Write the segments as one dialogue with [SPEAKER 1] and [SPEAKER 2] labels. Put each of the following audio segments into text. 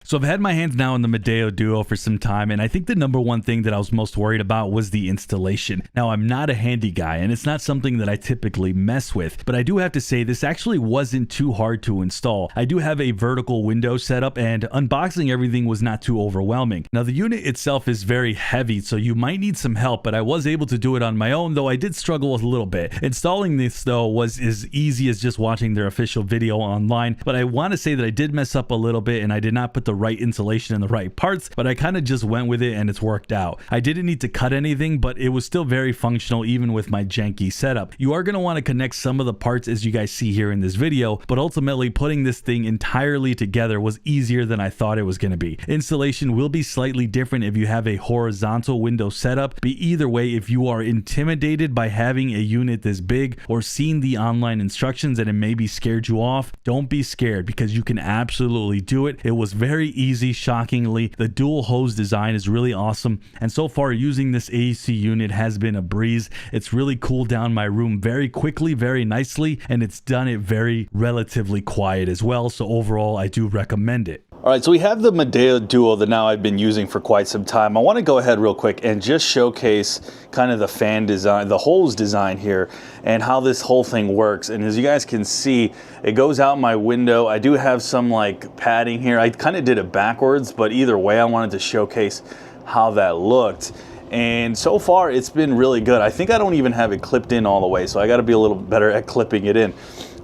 [SPEAKER 1] So I've had my hands now on the Midea Duo for some time, and I think the number one thing that I was most worried about was the installation. Now, I'm not a handy guy, and it's not something that I typically mess with, but I do have to say this actually wasn't too hard to install. I do have a vertical window setup, and unboxing everything was not too overwhelming. Now, the unit itself is very heavy, so you might need some help, but I was able to do it on my own, though I did struggle a little bit. Installing this, though, was as easy as just watching their official video online, but I want to say that I did mess up a little bit, and I did not put the right insulation in the right parts, but I kind of just went with it and it's worked out. I didn't need to cut anything, but it was still very functional even with my janky setup. You are going to want to connect some of the parts as you guys see here in this video, but ultimately putting this thing entirely together was easier than I thought it was going to be. Installation will be slightly different if you have a horizontal window setup, but either way, if you are intimidated by having a unit this big or seen the online instructions and it maybe scared you off, don't be scared because you can absolutely do it. It was very easy. Shockingly, the dual hose design is really awesome, and so far using this AC unit has been a breeze. It's really cooled down my room very quickly, very nicely, and it's done it very relatively quiet as well, so overall I do recommend it.
[SPEAKER 2] All right, so we have the Midea Duo that now I've been using for quite some time. I want to go ahead real quick and just showcase kind of the fan design, the hose design here, and how this whole thing works. And as you guys can see, it goes out my window. I do have some like padding here. I kind of did it backwards, but either way, I wanted to showcase how that looked. And so far, it's been really good. I think I don't even have it clipped in all the way, so I got to be a little better at clipping it in.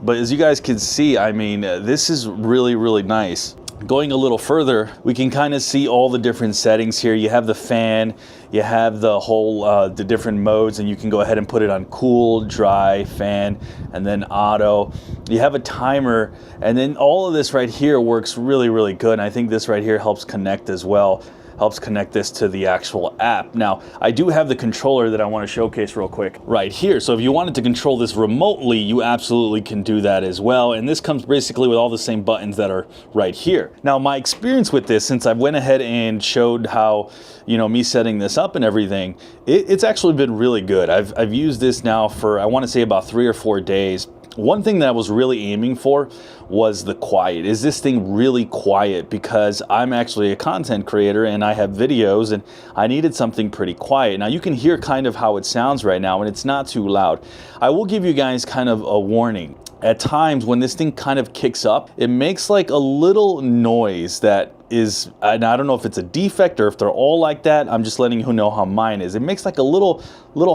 [SPEAKER 2] But as you guys can see, I mean, this is really, really nice. Going a little further, we can kind of see all the different settings here. You have the fan, you have the whole, the different modes, and you can go ahead and put it on cool, dry, fan, and then auto. You have a timer, and then all of this right here works really, really good. And I think this right here helps connect as well. Helps connect this to the actual app. Now, I do have the controller that I want to showcase real quick right here. So if you wanted to control this remotely, you absolutely can do that as well. And this comes basically with all the same buttons that are right here. Now, my experience with this, since I went ahead and showed how, you know, me setting this up and everything, it's actually been really good. I've used this now for, I want to say about 3 or 4 days. One thing that I was really aiming for was the quiet. Is this thing really quiet? Because I'm actually a content creator and I have videos and I needed something pretty quiet. Now you can hear kind of how it sounds right now and it's not too loud. I will give you guys kind of a warning. At times when this thing kind of kicks up, it makes like a little noise that is, and I don't know if it's a defect or if they're all like that. I'm just letting you know how mine is. It makes like a little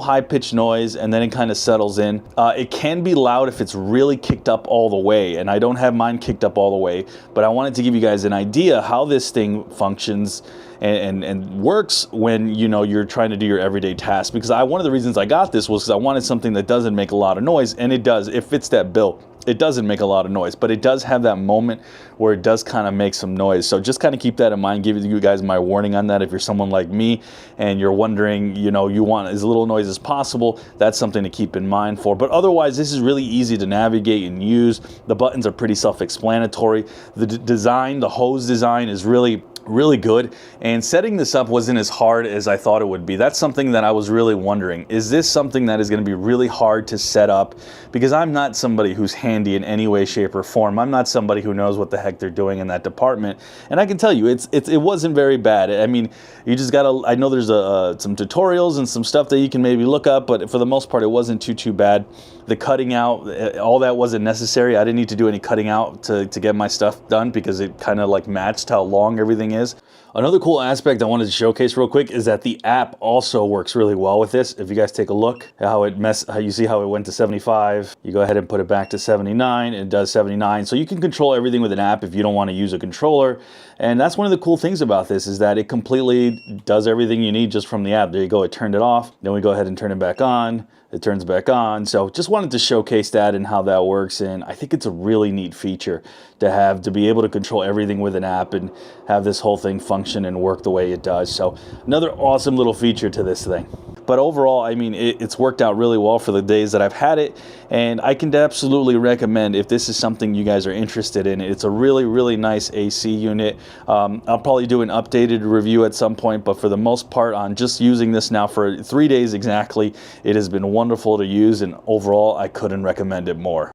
[SPEAKER 2] high-pitched noise and then it kind of settles in. It can be loud if it's really kicked up all the way, and I don't have mine kicked up all the way, but I wanted to give you guys an idea how this thing functions and works when, you know, you're trying to do your everyday tasks. Because one of the reasons I got this was because I wanted something that doesn't make a lot of noise, and it does. It fits that bill. It doesn't make a lot of noise, but it does have that moment where it does kind of make some noise. So just kind of keep that in mind, give you guys my warning on that. If you're someone like me and you're wondering, you know, you want as little noise as possible, that's something to keep in mind for. But otherwise, this is really easy to navigate and use. The buttons are pretty self-explanatory. The design, the hose design is really good, and setting this up wasn't as hard as I thought it would be. That's something that I was really wondering. Is this something that is going to be really hard to set up? Because I'm not somebody who's handy in any way, shape, or form. I'm not somebody who knows what the heck they're doing in that department. And I can tell you, it wasn't very bad. I mean, you just gotta, I know there's some tutorials and some stuff that you can maybe look up, but for the most part, it wasn't too bad. The cutting out, all that wasn't necessary. I didn't need to do any cutting out to get my stuff done because it kind of like matched how long everything is. Another cool aspect I wanted to showcase real quick is that the app also works really well with this. If you guys take a look at how you see how it went to 75, you go ahead and put it back to 79, and it does 79. So you can control everything with an app if you don't want to use a controller. And that's one of the cool things about this, is that it completely does everything you need just from the app. There you go, it turned it off. Then we go ahead and turn it back on. It turns back on. So just wanted to showcase that and how that works. And I think it's a really neat feature to be able to control everything with an app and have this whole thing function and work the way it does. So another awesome little feature to this thing. But overall, I mean, it's worked out really well for the days that I've had it, and I can absolutely recommend if this is something you guys are interested in. It's a really, really nice AC unit. I'll probably do an updated review at some point, but for the most part, on just using this now for 3 days exactly, it has been wonderful to use, and overall, I couldn't recommend it more.